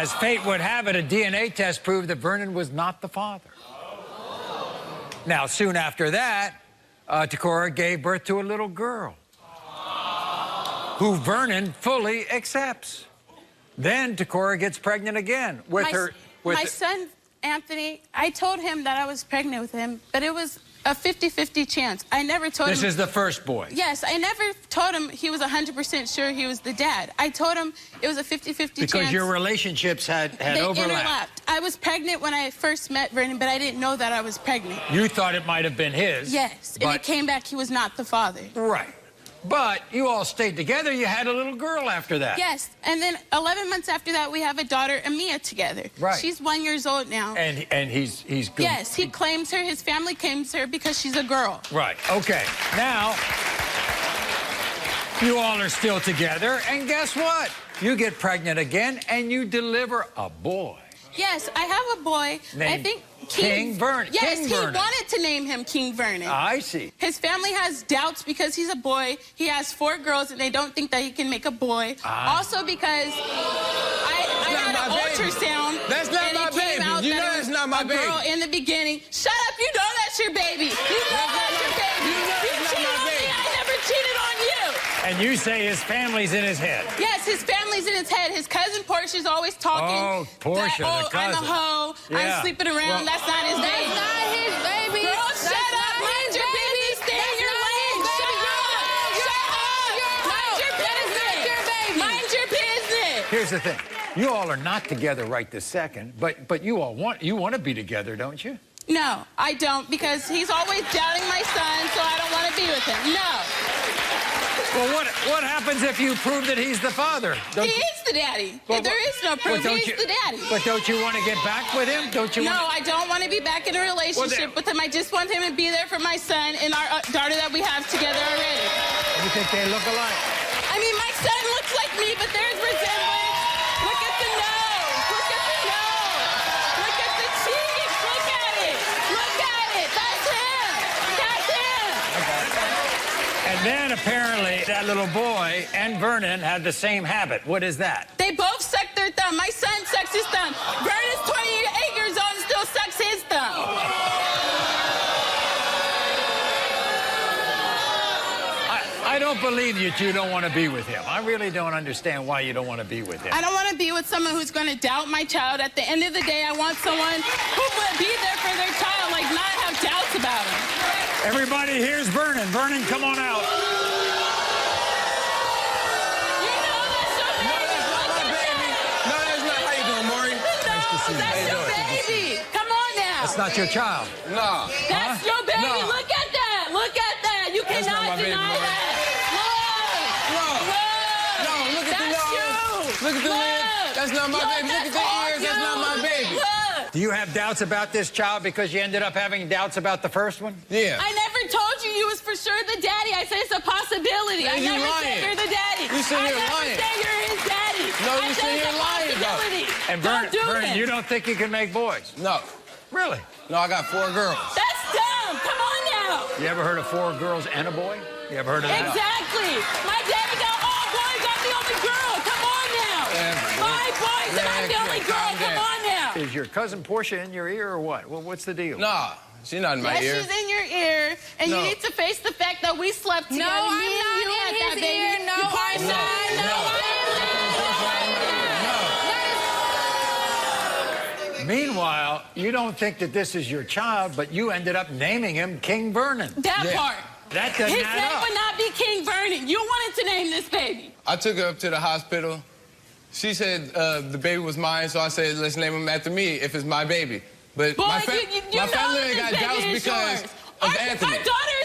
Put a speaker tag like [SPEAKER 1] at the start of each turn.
[SPEAKER 1] As fate would have it, a DNA test proved that Vernon was not the father. Now, soon after that, Takora gave birth to a little girl who Vernon fully accepts. Then Takora gets pregnant again with
[SPEAKER 2] my son, Anthony, I told him that I was pregnant with him, but it was a 50-50 chance. I never told him...
[SPEAKER 1] This is the first boy?
[SPEAKER 2] Yes, I never told him he was 100% sure he was the dad. I told him it was a 50-50 chance.
[SPEAKER 1] Because your relationships had overlapped.
[SPEAKER 2] I was pregnant when I first met Vernon, but I didn't know that I was pregnant.
[SPEAKER 1] You thought it might have been his.
[SPEAKER 2] Yes, and it came back he was not the father.
[SPEAKER 1] Right. But you all stayed together. You had a little girl after that.
[SPEAKER 2] Yes, and then 11 months after that, we have a daughter, Amia, together.
[SPEAKER 1] Right.
[SPEAKER 2] She's 1 year old now.
[SPEAKER 1] And he's good.
[SPEAKER 2] Yes, he claims her. His family claims her because she's a girl.
[SPEAKER 1] Right. Okay. Now, you all are still together, and guess what? You get pregnant again, and you deliver a boy.
[SPEAKER 2] Yes, I have a boy.
[SPEAKER 1] Named
[SPEAKER 2] I think
[SPEAKER 1] King Vernon.
[SPEAKER 2] Yes,
[SPEAKER 1] King
[SPEAKER 2] he
[SPEAKER 1] Vernon.
[SPEAKER 2] wanted to name him King Vernon.
[SPEAKER 1] I see.
[SPEAKER 2] His family has doubts because he's a boy. He has 4 girls, and they don't think that he can make a boy. Also because I had an ultrasound.
[SPEAKER 3] That's not my baby. You know that's not my baby.
[SPEAKER 2] Girl in the beginning. Shut up! You know that's your baby. You know that's your baby. You cheated on me. I never cheated on you.
[SPEAKER 1] And you say his family's in his head.
[SPEAKER 2] Yes, his family's in his head. His cousin Portia's always talking.
[SPEAKER 1] Oh, Portia, the cousin.
[SPEAKER 2] I'm a hoe. I'm sleeping around. That's not his baby.
[SPEAKER 4] That's not his baby.
[SPEAKER 2] Girl, shut up. Mind your business. Stay in your lane. Shut up. Shut up. Mind your business. Mind your business.
[SPEAKER 1] Here's the thing. You all are not together right this second, but you all want to be together, don't you?
[SPEAKER 2] No, I don't, because he's always doubting my son, so I don't want to be with him. No.
[SPEAKER 1] Well, what happens if you prove that he's the father?
[SPEAKER 2] He is the daddy. There is no proof. He's the daddy.
[SPEAKER 1] But don't you want to get back with him? Don't you?
[SPEAKER 2] No, I don't want to be back in a relationship with him. I just want him to be there for my son and our daughter that we have together already.
[SPEAKER 1] You think they look alike?
[SPEAKER 2] I mean, my son looks like me, but there's resemblance. Look at the nose. Look at the nose. Look at the cheeks. Look at it. Look at it. That's him. That's him.
[SPEAKER 1] And then apparently that little boy and Vernon had the same habit. What is that?
[SPEAKER 2] They both suck their thumb. My son sucks his thumb. Vernon's 28 years old and still sucks his thumb.
[SPEAKER 1] I don't believe you two don't want to be with him. I really don't understand why you don't want to be with him.
[SPEAKER 2] I don't want to be with someone who's going to doubt my child. At the end of the day, I want someone who will be there for their child, like not have doubts about him.
[SPEAKER 1] Everybody, here's Vernon. Vernon, come on out.
[SPEAKER 2] You know that's your baby.
[SPEAKER 3] No, that's not my baby. No, that's not. How you doing, Maury?
[SPEAKER 2] Nice to see you. That's your baby. Come on now.
[SPEAKER 1] That's not your child.
[SPEAKER 3] No.
[SPEAKER 2] That's your baby.
[SPEAKER 3] No.
[SPEAKER 2] Look at that. Look at that. You
[SPEAKER 3] That's not
[SPEAKER 2] cannot
[SPEAKER 3] my baby,
[SPEAKER 2] deny
[SPEAKER 3] Maury.
[SPEAKER 2] that.
[SPEAKER 3] No, look at the nose. Look at the lips. That's not my baby. Look at the ears. That's not my baby.
[SPEAKER 2] Look.
[SPEAKER 1] Do you have doubts about this child because you ended up having doubts about the first one?
[SPEAKER 3] Yeah.
[SPEAKER 2] I never told you was for sure the daddy. I said it's a possibility. I
[SPEAKER 3] You
[SPEAKER 2] never
[SPEAKER 3] lying.
[SPEAKER 2] said you're the daddy.
[SPEAKER 3] You said you're lying.
[SPEAKER 2] I never said you're his daddy.
[SPEAKER 3] No,
[SPEAKER 2] I
[SPEAKER 3] you
[SPEAKER 2] said
[SPEAKER 3] said
[SPEAKER 2] it's
[SPEAKER 3] you're
[SPEAKER 2] a
[SPEAKER 3] lying, though.
[SPEAKER 2] possibility.
[SPEAKER 1] And
[SPEAKER 2] Don't do
[SPEAKER 1] Vernon,
[SPEAKER 2] this.
[SPEAKER 1] you don't think you can make boys?
[SPEAKER 3] No.
[SPEAKER 1] Really?
[SPEAKER 3] No, I got 4 girls.
[SPEAKER 2] That's dumb. Come on now.
[SPEAKER 1] You ever heard of 4 girls and a boy? You ever heard of that?
[SPEAKER 2] Exactly. My daddy got all boys. I'm the only girl. Come on now. 5 boys and I'm the only girl. Come on now.
[SPEAKER 1] Is your cousin Portia in your ear or what? Well, what's the deal?
[SPEAKER 3] Nah, she's not in my ear.
[SPEAKER 2] She's in your ear, and
[SPEAKER 3] No.
[SPEAKER 2] you need to face the fact that we slept together.
[SPEAKER 4] No, I'm
[SPEAKER 2] Me and
[SPEAKER 4] not
[SPEAKER 2] you
[SPEAKER 4] in
[SPEAKER 2] had
[SPEAKER 4] his
[SPEAKER 2] that baby.
[SPEAKER 4] ear. No,
[SPEAKER 2] You part
[SPEAKER 4] I'm
[SPEAKER 2] son.
[SPEAKER 4] not. No,
[SPEAKER 1] Meanwhile, you don't think that this is your child, but you ended up naming him King Vernon.
[SPEAKER 2] That part.
[SPEAKER 1] That doesn't
[SPEAKER 2] His
[SPEAKER 1] add
[SPEAKER 2] name
[SPEAKER 1] up.
[SPEAKER 2] would not be King Vernon. You wanted to name this baby.
[SPEAKER 3] I took her up to the hospital. She said the baby was mine, so I said, let's name him after me if it's my baby. But
[SPEAKER 2] Boy,
[SPEAKER 3] my
[SPEAKER 2] you
[SPEAKER 3] family
[SPEAKER 2] know that
[SPEAKER 3] got
[SPEAKER 2] this
[SPEAKER 3] doubts
[SPEAKER 2] baby is
[SPEAKER 3] because
[SPEAKER 2] yours.
[SPEAKER 3] of Anthony.
[SPEAKER 2] Our daughter